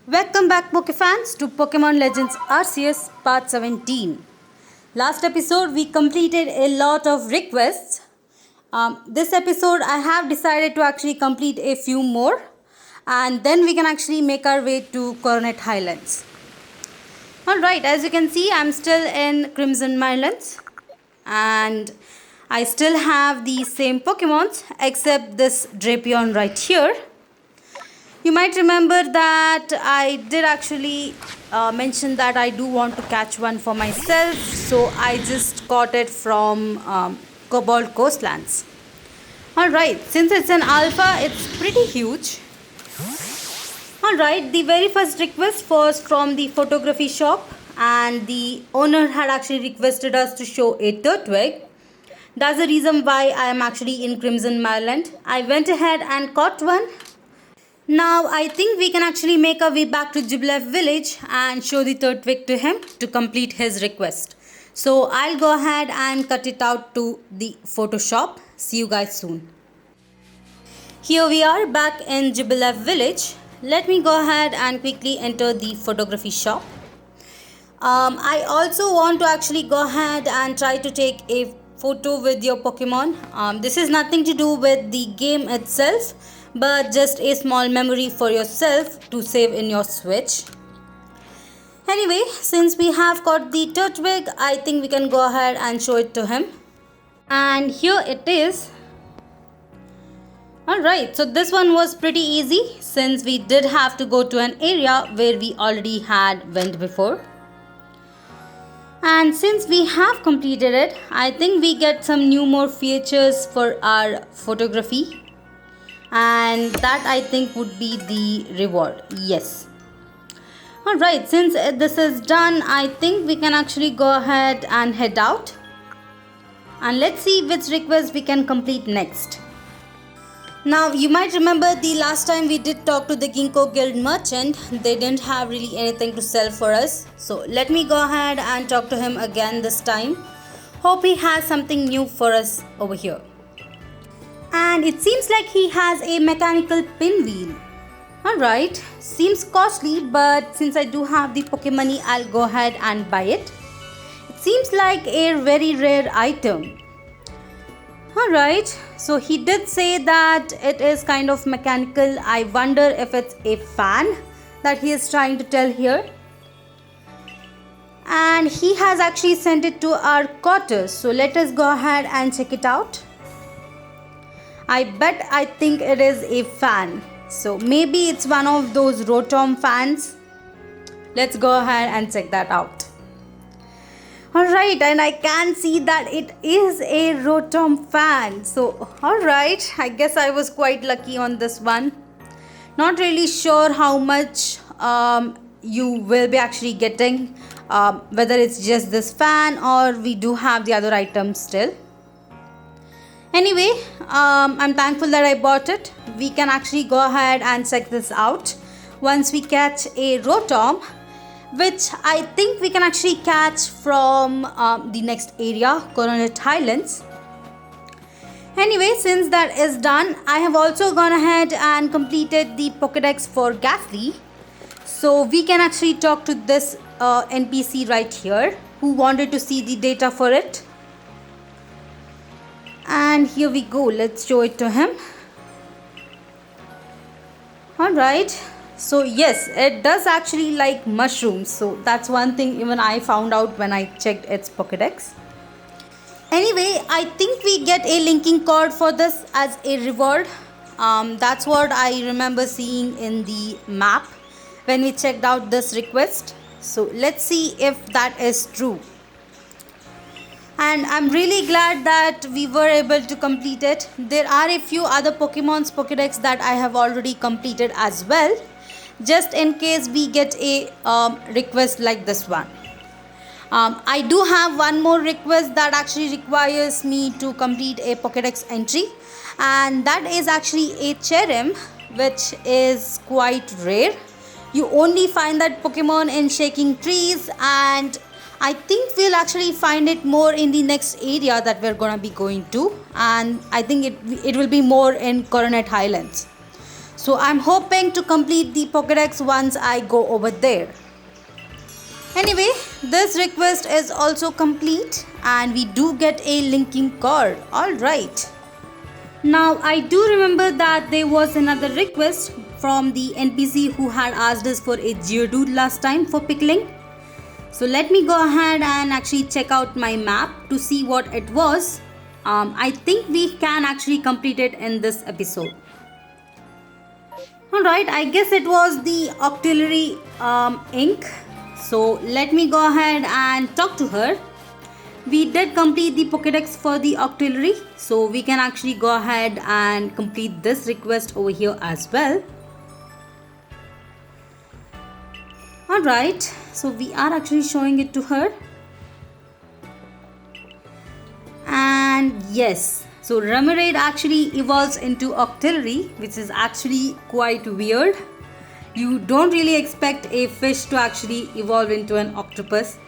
Welcome back Pokefans to Pokémon Legends Arceus part 17. Last episode we completed a lot of requests. This episode I have decided to actually complete a few more and then we can actually make our way to CORONET HIGHLANDS. Alright, as you can see I'm still in Crimson Highlands and I still have the same Pokemons except this Drapion right here. You might remember that I did actually mention that I do want to catch one for myself, so I just got it from Cobalt Coastlands. Alright, since it's an alpha, it's pretty huge. Alright, the very first request was from the photography shop and the owner had actually requested us to show a Turtwig. That's the reason why I am actually in Crimson Island. I went ahead and caught one. Now I think we can actually make our way back to Jubileef village and show the Turtwig to him to complete his request. So I'll go ahead and cut it out to the Photoshop. See you guys soon. Here we are back in Jubileef village. Let me go ahead and quickly enter the photography shop. I also want to actually go ahead and try to take a photo with your Pokemon. This is nothing to do with the game itself, but just a small memory for yourself to save in your Switch. Anyway, since we have got the Turtwig, I think we can go ahead and show it to him. And here it is. Alright, so this one was pretty easy since we did have to go to an area where we already had went before. And since we have completed it, I think we get some more features for our photography. And that I think would be the reward. Yes. Alright, since this is done, I think we can actually go ahead and head out. And let's see which request we can complete next. Now you might remember the last time we did talk to the Ginkgo Guild merchant. They didn't have really anything to sell for us. So let me go ahead and talk to him again this time. Hope he has something new for us over here. And it seems like he has a mechanical pinwheel. Alright, seems costly, but since I do have the Pokemoney, I'll go ahead and buy it. It seems like a very rare item. Alright, so he did say that it is kind of mechanical. I wonder if it's a fan that he is trying to tell here. And he has actually sent it to our quarters. So let us go ahead and check it out. I think it is a fan. So maybe it's one of those Rotom fans. Let's go ahead and check that out. Alright, and I can see that it is a Rotom fan. So alright, I guess I was quite lucky on this one. Not really sure how much you will be actually getting. Whether it's just this fan or we do have the other items still. Anyway, I'm thankful that I bought it. We can actually go ahead and check this out once we catch a Rotom, which I think we can actually catch from the next area, CORONET Highlands. Anyway, since that is done, I have also gone ahead and completed the Pokédex for Ghastly. So we can actually talk to this NPC right here who wanted to see the data for it. And here we go, let's show it to him. Alright, so yes, it does actually like mushrooms. So that's one thing even I found out when I checked its Pokédex. Anyway, I think we get a linking card for this as a reward. That's what I remember seeing in the map when we checked out this request. So let's see if that is true. And I'm really glad that we were able to complete it. There are a few other Pokemon's Pokédex that I have already completed as well, just in case we get a request like this one. I do have one more request that actually requires me to complete a Pokédex entry, and that is actually a Cherrim, which is quite rare. You only find that Pokemon in Shaking Trees, and I think we'll actually find it more in the next area that we're gonna be going to, and I think it will be more in CORONET Highlands. So I'm hoping to complete the Pokédex once I go over there. Anyway, this request is also complete and we do get a linking card. Alright. Now I do remember that there was another request from the NPC who had asked us for a Geodude last time for pickling. So let me go ahead and actually check out my map to see what it was. I think we can actually complete it in this episode. Alright, I guess it was the Octillery ink. So let me go ahead and talk to her. We did complete the Pokédex for the Octillery, so we can actually go ahead and complete this request over here as well. Alright, so we are actually showing it to her. And yes, so Remoraid actually evolves into Octillery, which is actually quite weird. You don't really expect a fish to actually evolve into an octopus.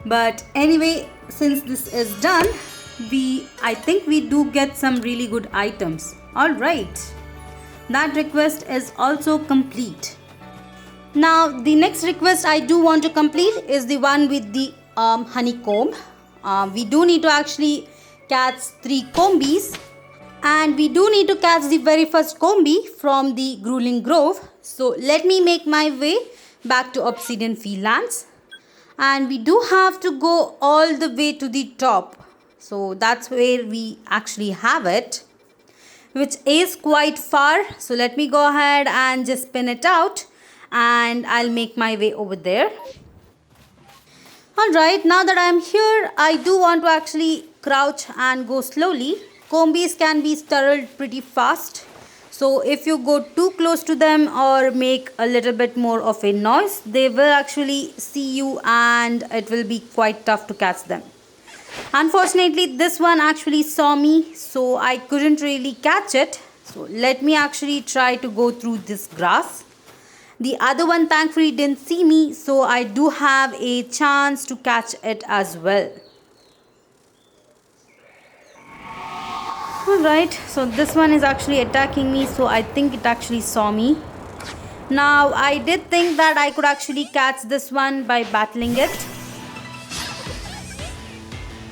But anyway, since this is done, I think we do get some really good items. Alright, that request is also complete. Now the next request I do want to complete is the one with the honeycomb. We do need to actually catch 3 combies. And we do need to catch the very first combi from the Grueling Grove. So let me make my way back to Obsidian Fieldlands. And we do have to go all the way to the top. So that's where we actually have it, which is quite far. So let me go ahead and just spin it out and I'll make my way over there. Alright, now that I'm here, I do want to actually crouch and go slowly. Combis can be startled pretty fast. So if you go too close to them or make a little bit more of a noise, they will actually see you and it will be quite tough to catch them. Unfortunately, this one actually saw me, so I couldn't really catch it. So let me actually try to go through this grass. The other one thankfully didn't see me, so I do have a chance to catch it as well. Alright, so this one is actually attacking me, so I think it actually saw me. Now I did think that I could actually catch this one by battling it.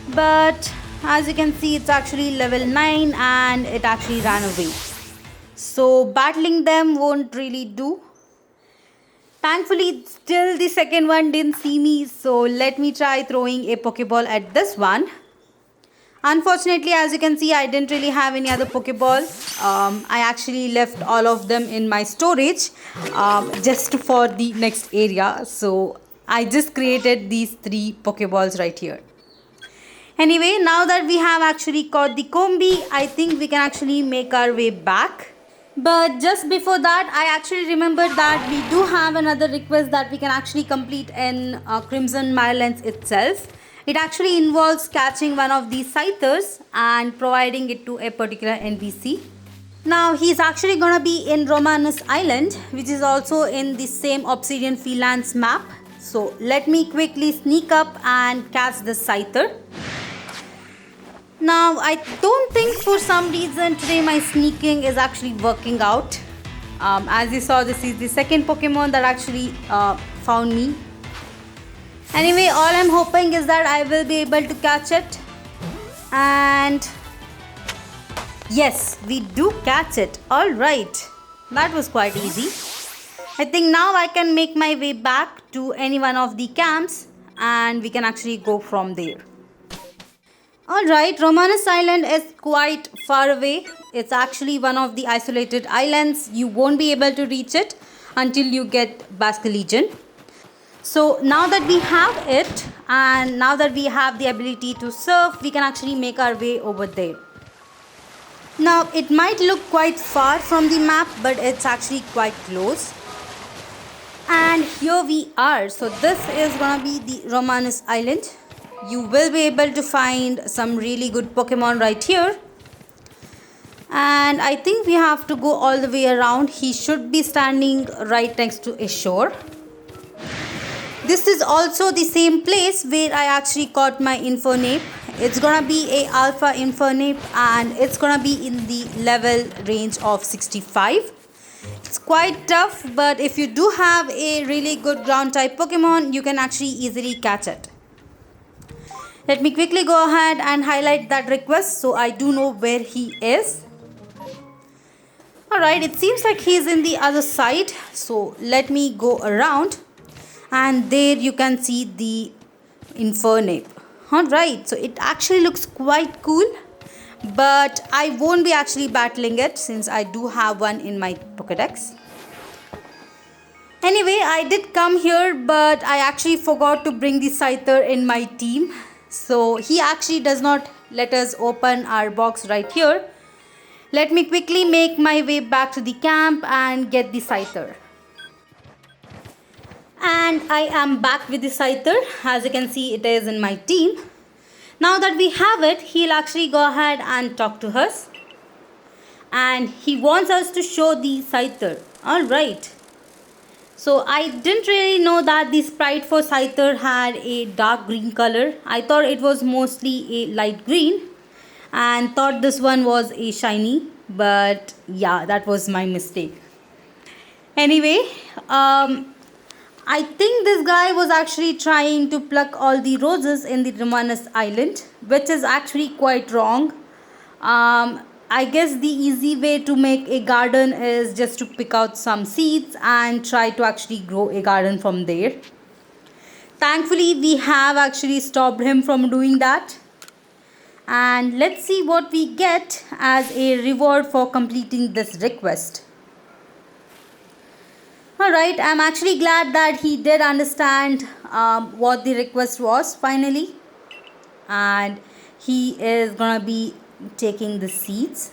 But as you can see, it's actually level 9 and it actually ran away. So battling them won't really do. Thankfully, still the second one didn't see me, so let me try throwing a Pokeball at this one. Unfortunately, as you can see, I didn't really have any other Pokeball. I actually left all of them in my storage just for the next area. So I just created these 3 Pokeballs right here. Anyway, now that we have actually caught the Combi, I think we can actually make our way back. But just before that, I actually remembered that we do have another request that we can actually complete in Crimson Mirelands itself. It actually involves catching one of these Scythers and providing it to a particular NPC. Now he's actually gonna be in Romanus Island, which is also in the same Obsidian Fieldlands map. So let me quickly sneak up and catch the Scyther. Now I don't think for some reason today my sneaking is actually working out. As you saw, this is the second Pokemon that actually found me. Anyway, all I'm hoping is that I will be able to catch it. And yes, we do catch it. Alright, that was quite easy. I think now I can make my way back to any one of the camps and we can actually go from there. Alright, Romanus Island is quite far away. It's actually one of the isolated islands. You won't be able to reach it until you get Basculegion. So now that we have it and now that we have the ability to surf, we can actually make our way over there. Now it might look quite far from the map, but it's actually quite close. And here we are. So this is gonna be the Romanus Island. You will be able to find some really good Pokemon right here. And I think we have to go all the way around. He should be standing right next to a shore. This is also the same place where I actually caught my Infernape. It's gonna be a Alpha Infernape and it's gonna be in the level range of 65. It's quite tough, but if you do have a really good ground type Pokemon, you can actually easily catch it. Let me quickly go ahead and highlight that request so I do know where he is. Alright, it seems like he's in the other side. So let me go around. And there you can see the Infernape. Alright, so it actually looks quite cool. But I won't be actually battling it since I do have one in my Pokédex. Anyway, I did come here, but I actually forgot to bring the Scyther in my team. So he actually does not let us open our box right here. Let me quickly make my way back to the camp and get the Scyther. And I am back with the Scyther. As you can see, it is in my team. Now that we have it, he'll actually go ahead and talk to us. And he wants us to show the Scyther. Alright. So I didn't really know that the sprite for Scyther had a dark green color. I thought it was mostly a light green and thought this one was a shiny. But yeah, that was my mistake. Anyway, I think this guy was actually trying to pluck all the roses in the Romanus Island, which is actually quite wrong. I guess the easy way to make a garden is just to pick out some seeds and try to actually grow a garden from there. Thankfully, we have actually stopped him from doing that. And let's see what we get as a reward for completing this request. Alright, I'm actually glad that he did understand what the request was finally. And he is gonna be taking the seeds.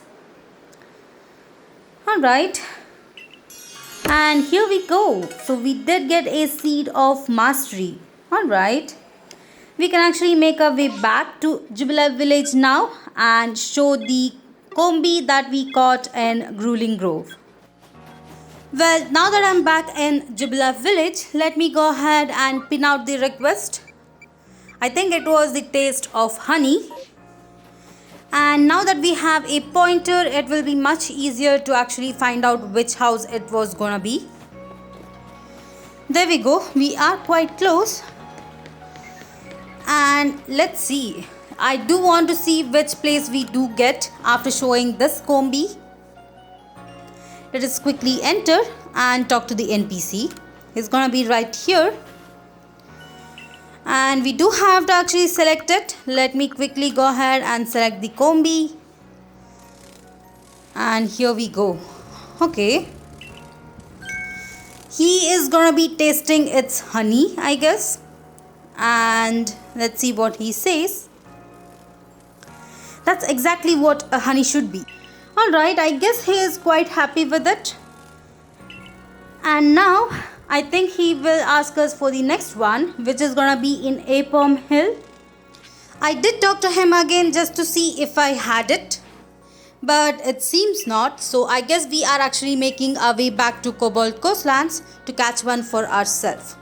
Alright, and here we go. So we did get a seed of mastery. Alright, we can actually make our way back to Jubilee village now and show the Combi that we caught in Grueling Grove. Well, now that I'm back in Jubilee village, let me go ahead and pin out the request. I think it was the taste of honey. And now that we have a pointer, it will be much easier to actually find out which house it was gonna be. There we go, we are quite close. And let's see. I do want to see which place we do get after showing this Combi. Let us quickly enter and talk to the NPC. He's gonna be right here. And we do have to actually select it. Let me quickly go ahead and select the Combi. And here we go. Okay. He is gonna be tasting its honey, I guess. And let's see what he says. That's exactly what a honey should be. Alright, I guess he is quite happy with it. And now I think he will ask us for the next one, which is gonna be in Apom Hill. I did talk to him again just to see if I had it, but it seems not. So I guess we are actually making our way back to Cobalt Coastlands to catch one for ourselves.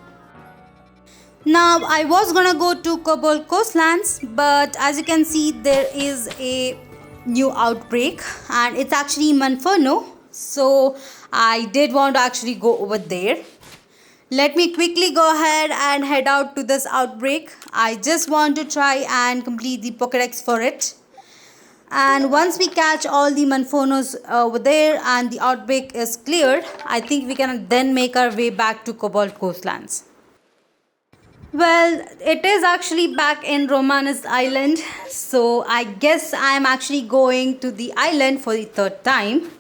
Now I was gonna go to Cobalt Coastlands, but as you can see, there is a new outbreak and it's actually Manferno. So I did want to actually go over there. Let me quickly go ahead and head out to this outbreak. I just want to try and complete the Pokédex for it. And once we catch all the Manfernos over there and the outbreak is cleared, I think we can then make our way back to Cobalt Coastlands. Well, it is actually back in Romanus Island. So I guess I'm actually going to the island for the third time.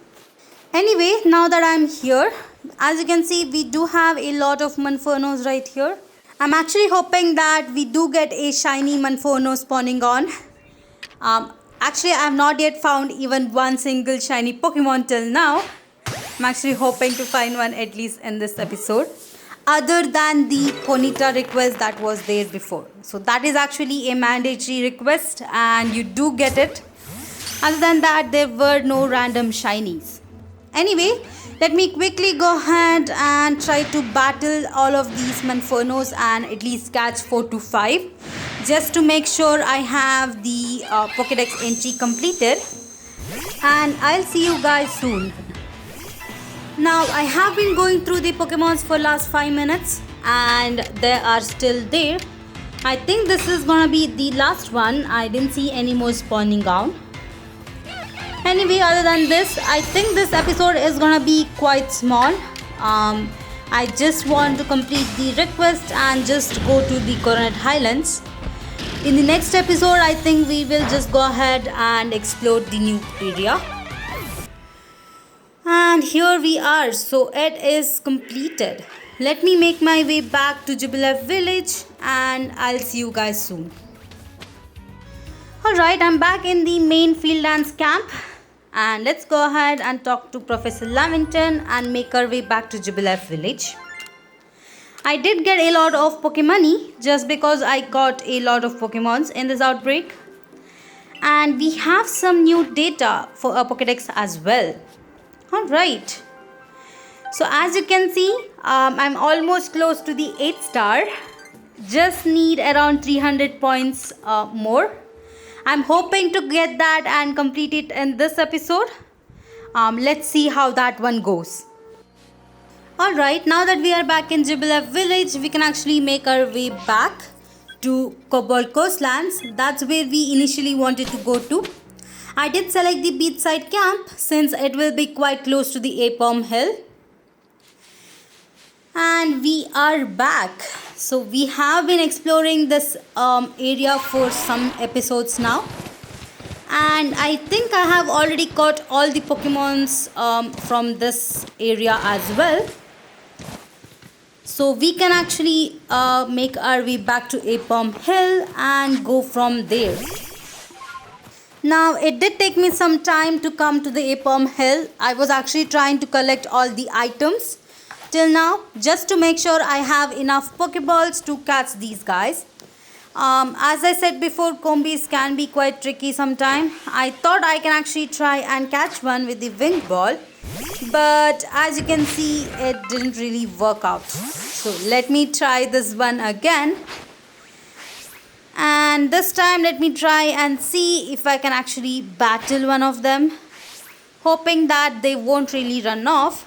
Anyway, now that I'm here, as you can see, we do have a lot of Manfernos right here. I'm actually hoping that we do get a shiny Manferno spawning on. Actually, I have not yet found even one single shiny Pokemon till now. I'm actually hoping to find one at least in this episode, other than the Konita request that was there before. So that is actually a mandatory request and you do get it. Other than that, there were no random shinies. Anyway, let me quickly go ahead and try to battle all of these Manfernos and at least catch 4 to 5 just to make sure I have the Pokédex entry completed. And I'll see you guys soon. Now I have been going through the Pokemons for last 5 minutes and they are still there. I think this is gonna be the last one. I didn't see any more spawning down. Anyway, other than this, I think this episode is gonna be quite small. I just want to complete the request and just go to the CORONET Highlands. In the next episode, I think we will just go ahead and explore the new area. And here we are, so it is completed. Let me make my way back to Jubilee Village and I'll see you guys soon. Alright, I'm back in the main field dance camp. And let's go ahead and talk to Professor Lavington and make our way back to Jubilee Village. I did get a lot of Pokemon just because I got a lot of Pokemons in this outbreak. And we have some new data for our Pokédex as well. Alright, so as you can see, I'm almost close to the 8th star. Just need around 300 points more. I'm hoping to get that and complete it in this episode. Let's see how that one goes. Alright, now that we are back in Jubilee Village, we can actually make our way back to Cobalt Coastlands. That's where we initially wanted to go to. I did select the beachside camp since it will be quite close to the Apom Hill. And we are back. So we have been exploring this area for some episodes now. And I think I have already caught all the Pokemons from this area as well. So we can actually make our way back to Apom Hill and go from there. Now it did take me some time to come to the Apom Hill. I was actually trying to collect all the items till now just to make sure I have enough Pokeballs to catch these guys. As I said before, combis can be quite tricky sometimes. I thought I can actually try and catch one with the wing ball, but as you can see, it didn't really work out. So let me try this one again. And this time let me try and see if I can actually battle one of them, hoping that they won't really run off.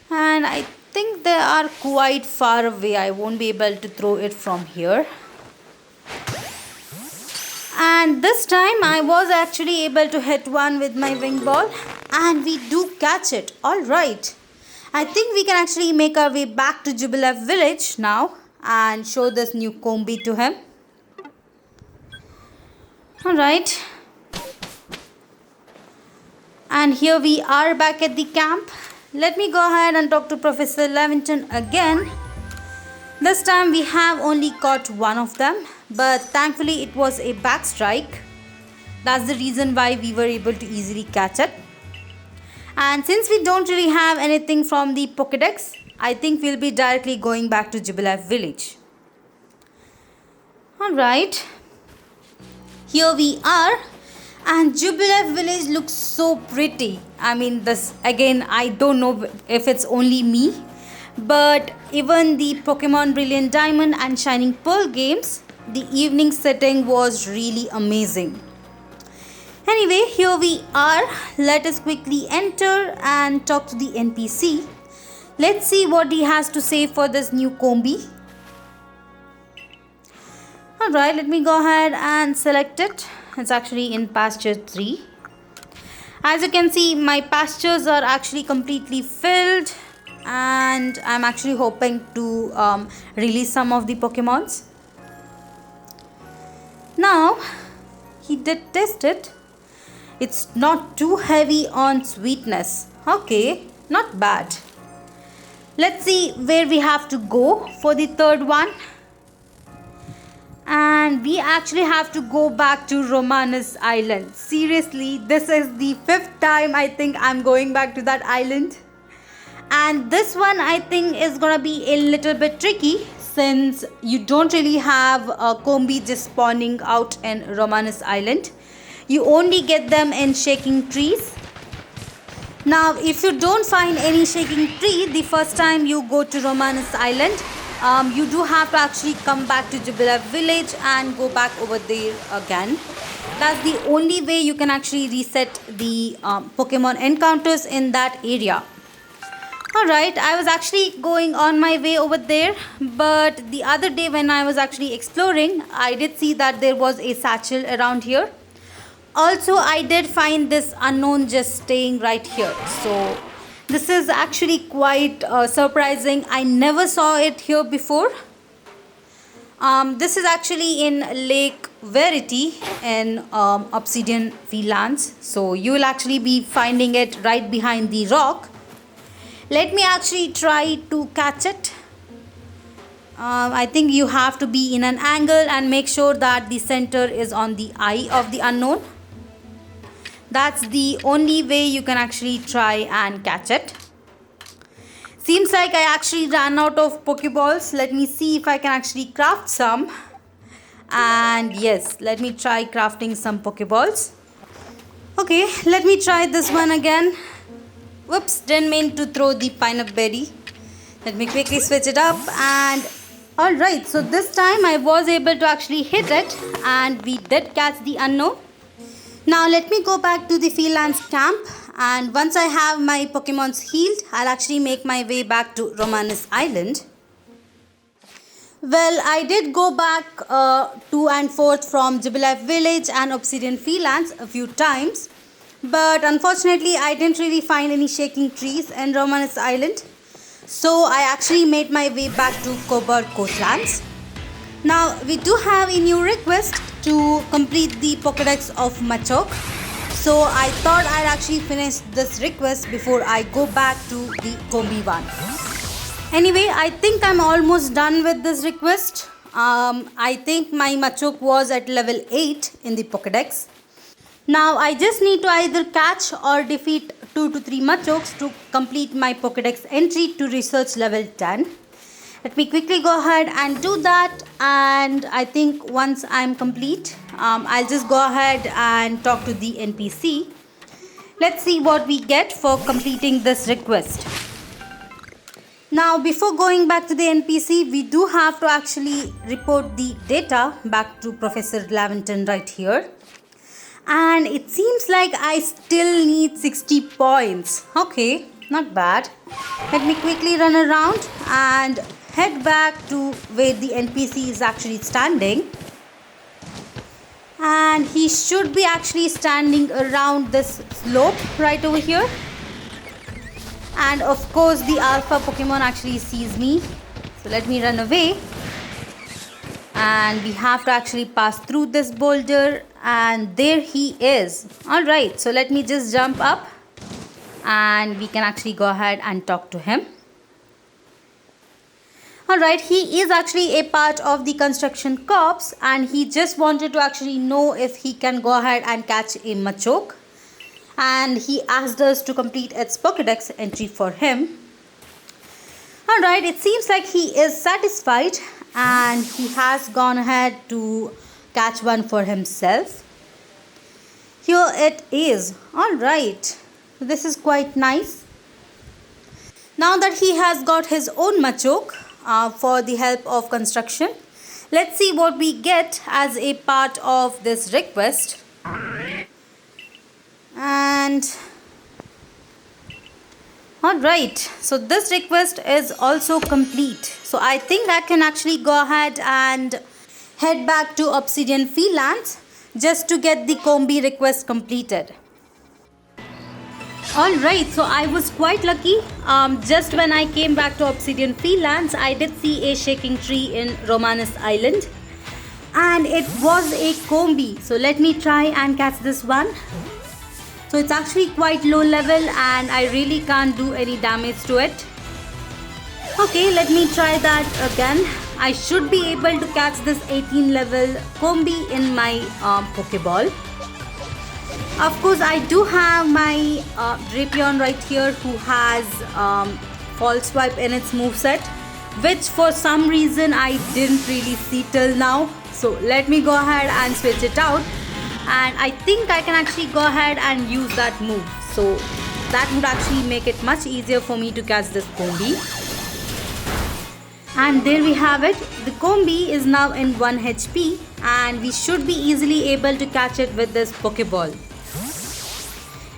And I think they are quite far away. I won't be able to throw it from here. And this time I was actually able to hit one with my wing ball and we do catch it. Alright, I think we can actually make our way back to Jubilee Village now and show this new combi to him. Alright, and here we are back at the camp. Let me go ahead and talk to Professor Lavington again. This time we have only caught one of them, but thankfully it was a back strike. That's the reason why we were able to easily catch it. And since we don't really have anything from the Pokédex, I think we'll be directly going back to Jubilee Village. Alright, here we are, and Jubilee Village looks so pretty. I mean, this again, I don't know if it's only me, but even the Pokemon Brilliant Diamond and Shining Pearl games, the evening setting was really amazing. Anyway, here we are. Let us quickly enter and talk to the NPC. Let's see what he has to say for this new combi. Alright, let me go ahead and select it. It's actually in pasture 3. As you can see, my pastures are actually completely filled and I'm actually hoping to release some of the Pokemons. Now, he did test it. It's not too heavy on sweetness. Okay, not bad. Let's see where we have to go for the third one. And we actually have to go back to Romanus Island. Seriously, this is the 5th time I think I'm going back to that island. And this one I think is gonna be a little bit tricky since you don't really have a combi just spawning out in Romanus Island. You only get them in shaking trees. Now, if you don't find any shaking tree the first time you go to Romanus Island, you do have to actually come back to Jubilee Village and go back over there again. That's the only way you can actually reset the Pokemon encounters in that area. Alright, I was actually going on my way over there, but the other day when I was actually exploring, I did see that there was a satchel around here. Also, I did find this unknown just staying right here. So, this is actually quite surprising. I never saw it here before. This is actually in Lake Verity in Obsidian Fields. So, you will actually be finding it right behind the rock. Let me actually try to catch it. I think you have to be in an angle and make sure that the center is on the eye of the unknown. That's the only way you can actually try and catch it. Seems like I actually ran out of Pokeballs. Let me see if I can actually craft some. And yes, let me try crafting some Pokeballs. Okay, let me try this one again. Whoops, didn't mean to throw the pineapple berry. Let me quickly switch it up. And alright, so this time I was able to actually hit it. And we did catch the unknown. Now let me go back to the Fieldlands camp. And once I have my Pokemons healed, I'll actually make my way back to Romanus Island. Well, I did go back to and forth from Jubilife Village and Obsidian Fieldlands a few times. But unfortunately, I didn't really find any shaking trees in Romanus Island. So I actually made my way back to Cobalt Coastlands. Now, we do have a new request to complete the Pokédex of Machoke. So I thought I'd actually finish this request before I go back to the Combi one. Anyway, I think I'm almost done with this request. I think my Machoke was at level 8 in the Pokédex. Now I just need to either catch or defeat 2 to 3 Machokes to complete my Pokédex entry to research level 10. Let me quickly go ahead and do that, and I think once I'm complete, I'll just go ahead and talk to the NPC. Let's see what we get for completing this request. Now before going back to the NPC, we do have to actually report the data back to Professor Laventon right here. And it seems like I still need 60 points. Okay, not bad. Let me quickly run around and head back to where the NPC is actually standing. And he should be actually standing around this slope right over here. And of course the alpha Pokemon actually sees me. So let me run away. And we have to actually pass through this boulder, and there he is. Alright, so let me just jump up and we can actually go ahead and talk to him. Alright, he is actually a part of the construction corps, and he just wanted to actually know if he can go ahead and catch a Machoke. And he asked us to complete its Pokédex entry for him. Alright, it seems like he is satisfied and he has gone ahead to catch one for himself. Here it is. Alright, this is quite nice. Now that he has got his own Machoke for the help of construction, let's see what we get as a part of this request. And alright, so this request is also complete. So I think I can actually go ahead and head back to Obsidian Fieldlands just to get the Combi request completed. Alright, so I was quite lucky. Just when I came back to Obsidian Fieldlands, I did see a shaking tree in Romanus Island. And it was a Combi. So let me try and catch this one. So it's actually quite low level and I really can't do any damage to it. Okay, let me try that again. I should be able to catch this 18 level Combi in my Pokeball. Of course, I do have my Drapion right here who has False Swipe in its moveset, which for some reason I didn't really see till now. So let me go ahead and switch it out. And I think I can actually go ahead and use that move. So that would actually make it much easier for me to catch this Combi. And there we have it. The Combi is now in 1 HP and we should be easily able to catch it with this Pokeball.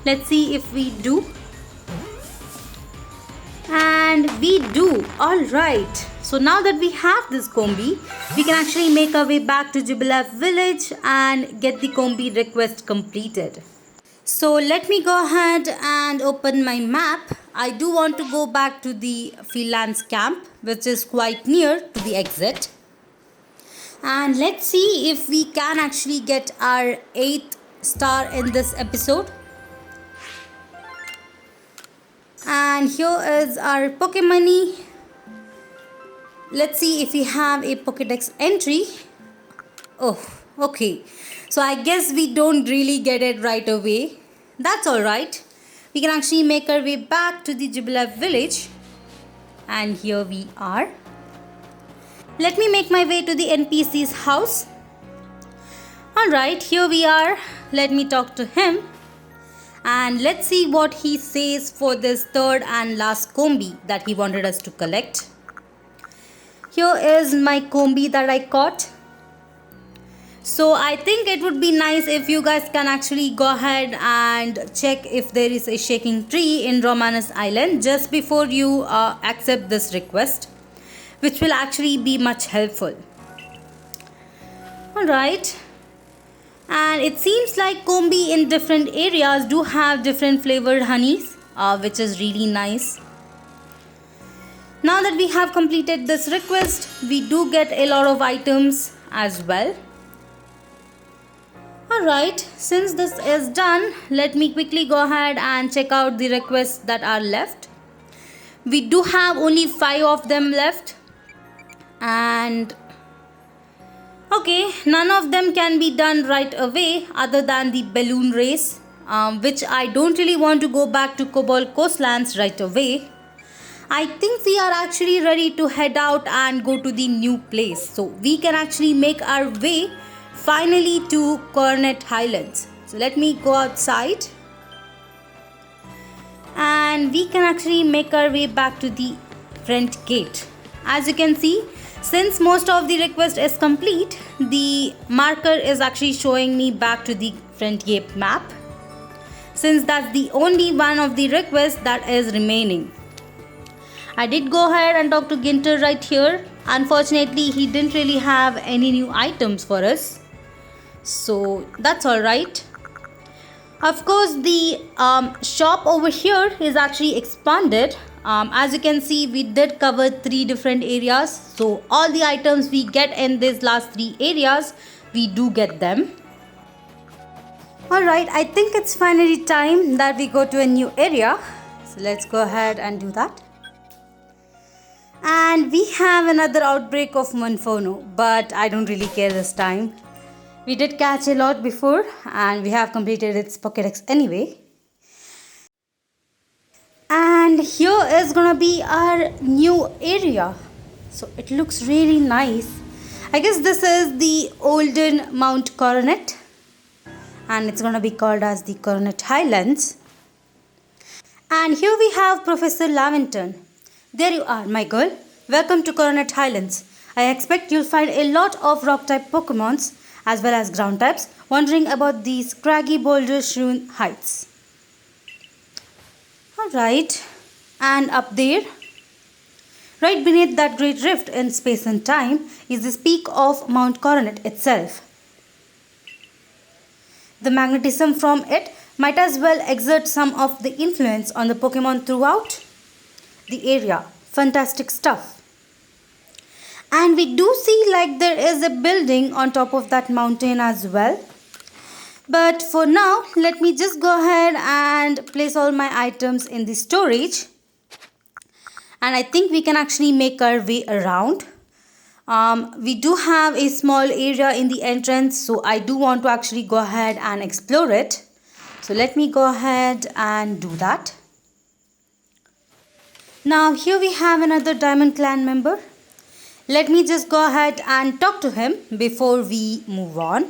Let's see if we do. And we do. Alright. So now that we have this Combi, we can actually make our way back to Jubilee village and get the Combi request completed. So let me go ahead and open my map. I do want to go back to the HIGHLANDS camp, which is quite near to the exit. And let's see if we can actually get our 8th star in this episode. And here is our Pokemoney. Let's see if we have a Pokédex entry. Oh, okay. So I guess we don't really get it right away. That's alright. We can actually make our way back to the Jubilee village. And here we are. Let me make my way to the NPC's house. Alright, here we are. Let me talk to him. And let's see what he says for this third and last Combi that he wanted us to collect. Here is my Combi that I caught. So I think it would be nice if you guys can actually go ahead and check if there is a shaking tree in Romanus Island just before you accept this request, which will actually be much helpful. Alright. And it seems like Combi in different areas do have different flavored honeys, which is really nice. Now that we have completed this request, we do get a lot of items as well. Alright, since this is done, let me quickly go ahead and check out the requests that are left. We do have only 5 of them left. And okay, none of them can be done right away other than the balloon race, which I don't really want to go back to Cobalt Coastlands right away. I think we are actually ready to head out and go to the new place. So we can actually make our way finally to CORONET Highlands. So let me go outside. And we can actually make our way back to the front gate. As you can see, since most of the request is complete, the marker is actually showing me back to the front gate map, since that's the only one of the requests that is remaining. I did go ahead and talk to Ginter right here. Unfortunately, he didn't really have any new items for us, so that's alright. Of course, the shop over here is actually expanded. As you can see, we did cover 3 different areas. So all the items we get in these last 3 areas, we do get them. Alright, I think it's finally time that we go to a new area. So let's go ahead and do that. And we have another outbreak of Monfono, but I don't really care this time. We did catch a lot before and we have completed its Pokédex anyway. And here is gonna be our new area. So it looks really nice. I guess this is the olden Mount Coronet, and it's gonna be called as the CORONET Highlands. And here we have Professor Lavington. There you are, my girl. Welcome to CORONET Highlands. I expect you'll find a lot of rock type Pokemons as well as ground types wondering about these craggy boulder strewn heights. Alright, and up there, right beneath that great rift in space and time, is the peak of Mount Coronet itself. The magnetism from it might as well exert some of the influence on the Pokemon throughout the area. Fantastic stuff. And we do see like there is a building on top of that mountain as well. But for now, let me just go ahead and place all my items in the storage. And I think we can actually make our way around. We do have a small area in the entrance, so I do want to actually go ahead and explore it. So let me go ahead and do that. Now here we have another Diamond Clan member. Let me just go ahead and talk to him before we move on.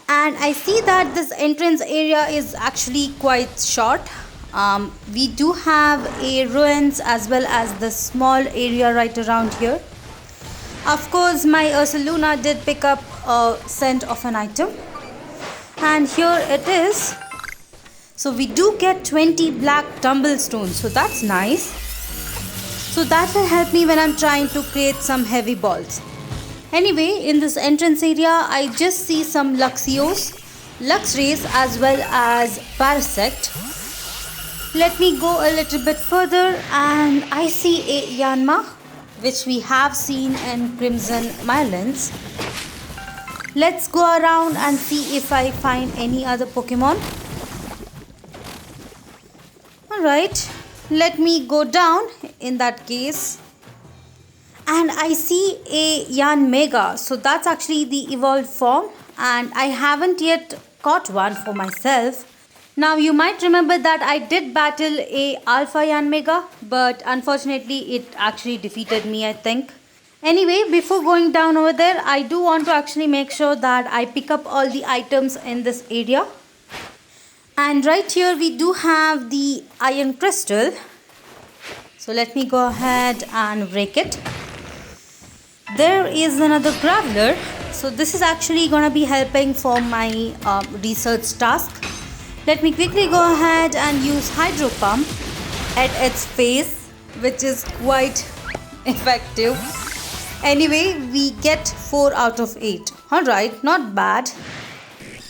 And I see that this entrance area is actually quite short. We do have a ruins as well as the small area right around here. Of course, my Ursaluna did pick up a scent of an item. And here it is. So we do get 20 black tumblestones. So that's nice. So that will help me when I'm trying to create some heavy balls. Anyway, in this entrance area, I just see some Luxios, Luxrays as well as Parasect. Let me go a little bit further and I see a Yanma, which we have seen in Crimson Mylands. Let's go around and see if I find any other Pokemon. Alright, let me go down in that case. And I see a Yanmega. So that's actually the evolved form. And I haven't yet caught one for myself. Now you might remember that I did battle a Alpha Yanmega, but unfortunately it actually defeated me, I think. Anyway, before going down over there, I do want to actually make sure that I pick up all the items in this area. And right here we do have the iron crystal. So let me go ahead and break it. There is another Graveler. So this is actually going to be helping for my research task. Let me quickly go ahead and use Hydro Pump at its face, which is quite effective. Anyway, we get 4 out of 8. Alright, not bad.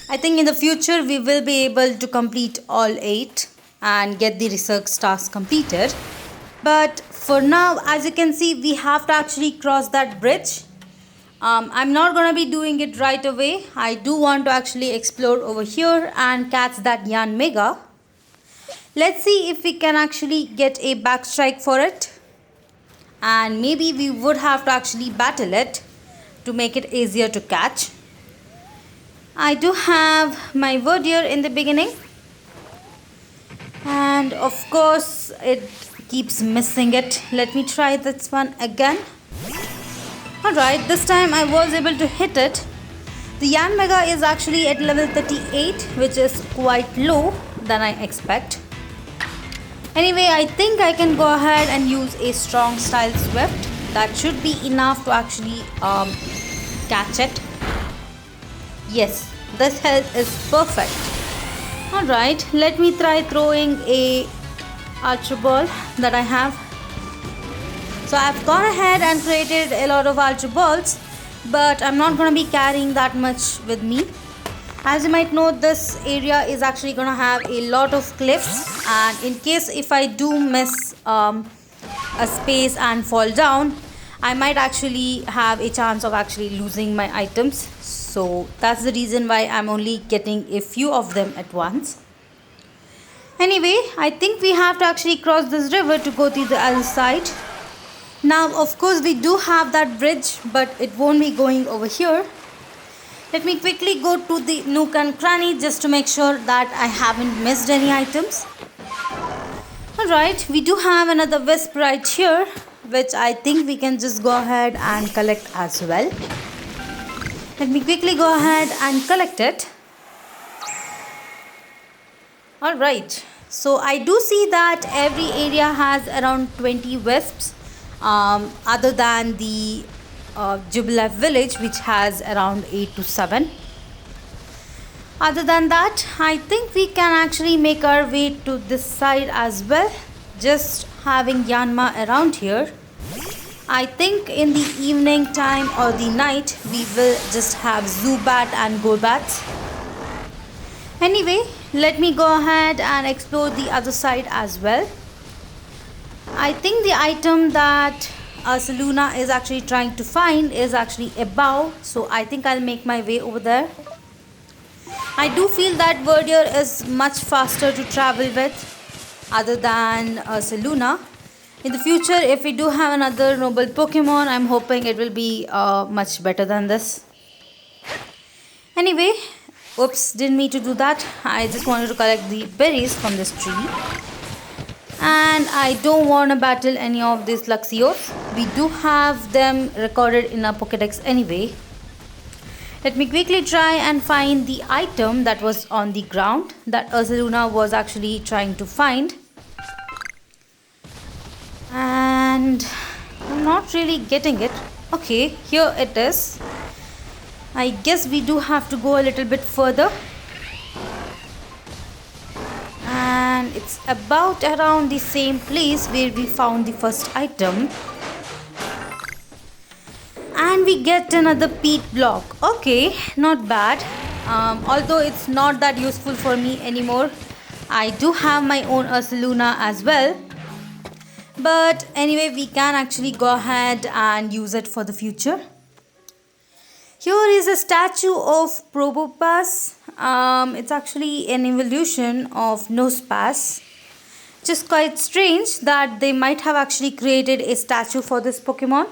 I think in the future we will be able to complete all 8 and get the research task completed. But for now, as you can see, we have to actually cross that bridge. I'm not going to be doing it right away. I do want to actually explore over here and catch that Yanmega. Let's see if we can actually get a backstrike for it. And maybe we would have to actually battle it to make it easier to catch. I do have my Verdier in the beginning. And of course, it keeps missing it. Let me try this one again. Alright, this time I was able to hit it. The Yanmega is actually at level 38, which is quite low than I expect. Anyway, I think I can go ahead and use a strong style Swift. That should be enough to actually catch it. Yes, this health is perfect. Alright, let me try throwing a Ultra Ball that I have. So I've gone ahead and created a lot of Ultra Balls, but I'm not going to be carrying that much with me. As you might know, this area is actually going to have a lot of cliffs, and in case if I do miss a space and fall down, I might actually have a chance of actually losing my items. So that's the reason why I'm only getting a few of them at once. Anyway, I think we have to actually cross this river to go to the other side. Now, of course, we do have that bridge, but it won't be going over here. Let me quickly go to the nook and cranny just to make sure that I haven't missed any items. Alright, we do have another wisp right here, which I think we can just go ahead and collect as well. Let me quickly go ahead and collect it. Alright, so I do see that every area has around 20 wisps. Other than the Jubilee village, which has around 8 to 7. Other than that, I think we can actually make our way to this side as well. Just having Yanma around here. I think in the evening time or the night, we will just have Zubat and Golbats. Anyway, let me go ahead and explore the other side as well. I think the item that Ursaluna is actually trying to find is actually above, so I think I'll make my way over there. I do feel that Verdier is much faster to travel with other than Ursaluna. In the future, if we do have another noble Pokemon, I'm hoping it will be much better than this. Anyway, oops, didn't mean to do that. I just wanted to collect the berries from this tree. And I don't want to battle any of these Luxios. We do have them recorded in our Pokédex anyway. Let me quickly try and find the item that was on the ground that Ursaluna was actually trying to find. And I'm not really getting it. Okay, here it is. I guess we do have to go a little bit further. And it's about around the same place where we found the first item. And we get another peat block. Okay, not bad. Although it's not that useful for me anymore. I do have my own Ursaluna as well. But anyway, we can actually go ahead and use it for the future. Here is a statue of Probopass. It's actually an evolution of Nosepass. Just quite strange that they might have actually created a statue for this Pokemon.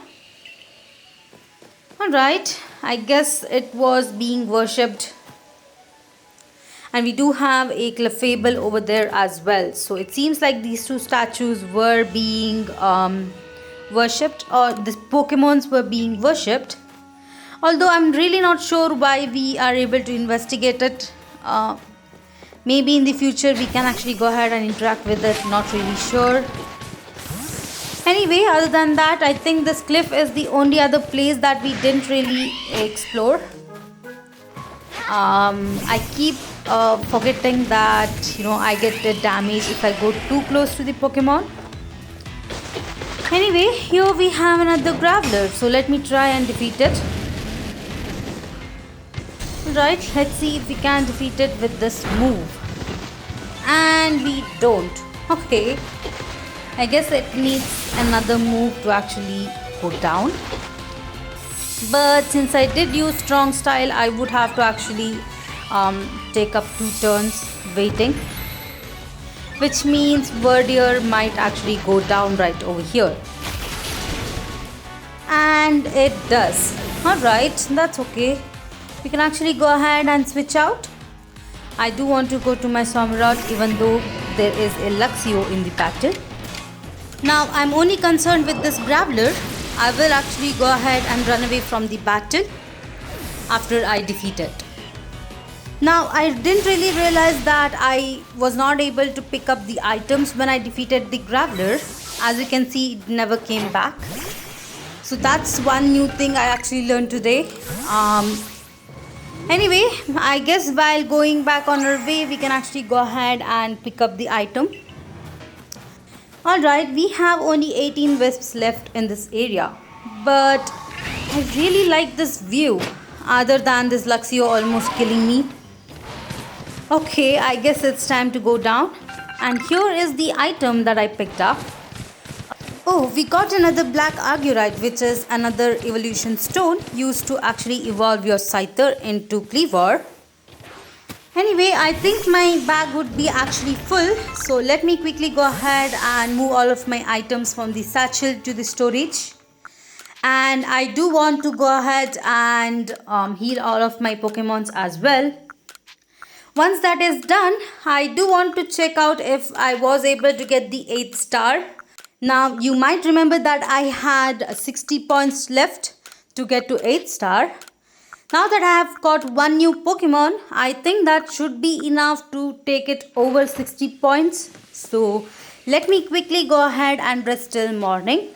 Alright, I guess it was being worshipped. And we do have a Clefable over there as well. So it seems like these two statues were being worshipped, or the Pokemons were being worshipped. Although I'm really not sure why we are able to investigate it. Maybe in the future we can actually go ahead and interact with it. Not really sure. Anyway, other than that, I think this cliff is the only other place that we didn't really explore. I keep forgetting that I get damaged if I go too close to the Pokemon. Anyway, here we have another Graveler, so let me try and defeat it. Right, let's see if we can defeat it with this move. And we don't. Okay, I guess it needs another move to actually go down. But since I did use strong style, I would have to actually take up 2 turns waiting, which means Verdier might actually go down right over here. And it does. Alright, that's okay. We can actually go ahead and switch out. I do want to go to my Samurott even though there is a Luxio in the battle. Now I'm only concerned with this Graveler. I will actually go ahead and run away from the battle after I defeat it. Now I didn't really realize that I was not able to pick up the items when I defeated the Graveler. As you can see, it never came back. So that's one new thing I actually learned today. Anyway, I guess while going back on our way, we can actually go ahead and pick up the item. Alright, we have only 18 wisps left in this area. But I really like this view, other than this Luxio almost killing me. Okay, I guess it's time to go down. And here is the item that I picked up. Oh, we got another black Argyrite, which is another evolution stone used to actually evolve your Scyther into Cleaver. Anyway, I think my bag would be actually full. So let me quickly go ahead and move all of my items from the satchel to the storage. And I do want to go ahead and heal all of my Pokemons as well. Once that is done, I do want to check out if I was able to get the 8th star. Now, you might remember that I had 60 points left to get to 8th star. Now that I have got one new Pokemon, I think that should be enough to take it over 60 points. So, let me quickly go ahead and rest till morning.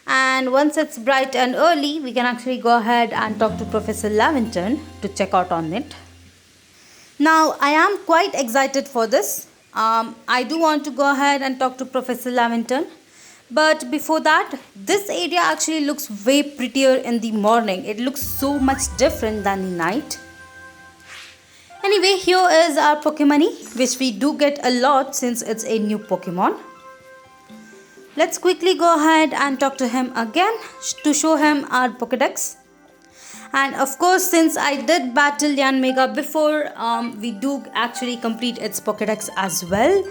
And once it's bright and early, we can actually go ahead and talk to Professor Laventon to check out on it. Now, I am quite excited for this. I do want to go ahead and talk to Professor Laventon. But before that, this area actually looks way prettier in the morning. It looks so much different than the night. Anyway, here is our Pokemon, which we do get a lot since it's a new Pokemon. Let's quickly go ahead and talk to him again to show him our Pokedex. And of course, since I did battle Yanmega before, we do actually complete its Pokedex as well.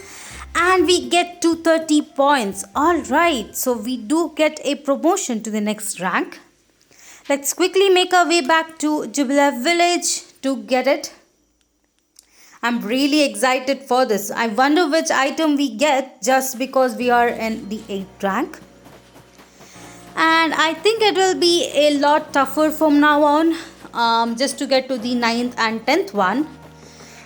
And we get 230 points. Alright, so we do get a promotion to the next rank. Let's quickly make our way back to Jubilev village to get it. I'm really excited for this. I wonder which item we get just because we are in the 8th rank. And I think it will be a lot tougher from now on. just to get to the 9th and 10th one.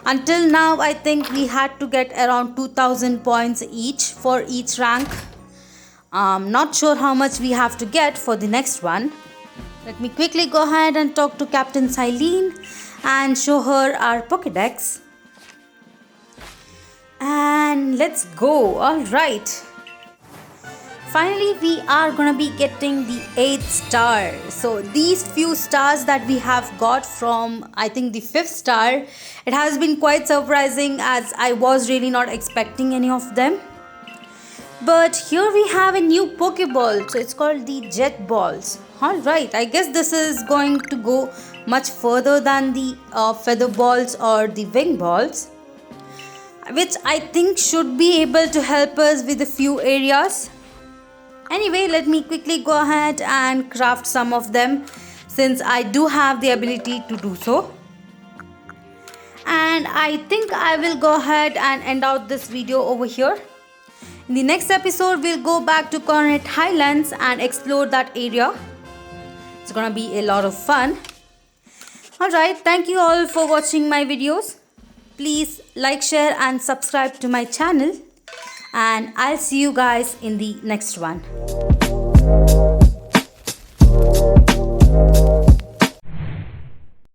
Until now, I think we had to get around 2000 points each for each rank. Not sure how much we have to get for the next one. Let me quickly go ahead and talk to Captain Silene and show her our Pokédex. And let's go. Alright. Finally, we are gonna be getting the 8th star. So these few stars that we have got from, I think, the 5th star, it has been quite surprising as I was really not expecting any of them. But here we have a new Pokeball. So it's called the Jet Balls. Alright, I guess this is going to go much further than the Feather Balls or the Wing Balls, which I think should be able to help us with a few areas. Anyway, let me quickly go ahead and craft some of them since I do have the ability to do so. And I think I will go ahead and end out this video over here. In the next episode, we'll go back to CORONET Highlands and explore that area. It's gonna be a lot of fun. Alright, thank you all for watching my videos. Please like, share and subscribe to my channel. And I'll see you guys in the next one.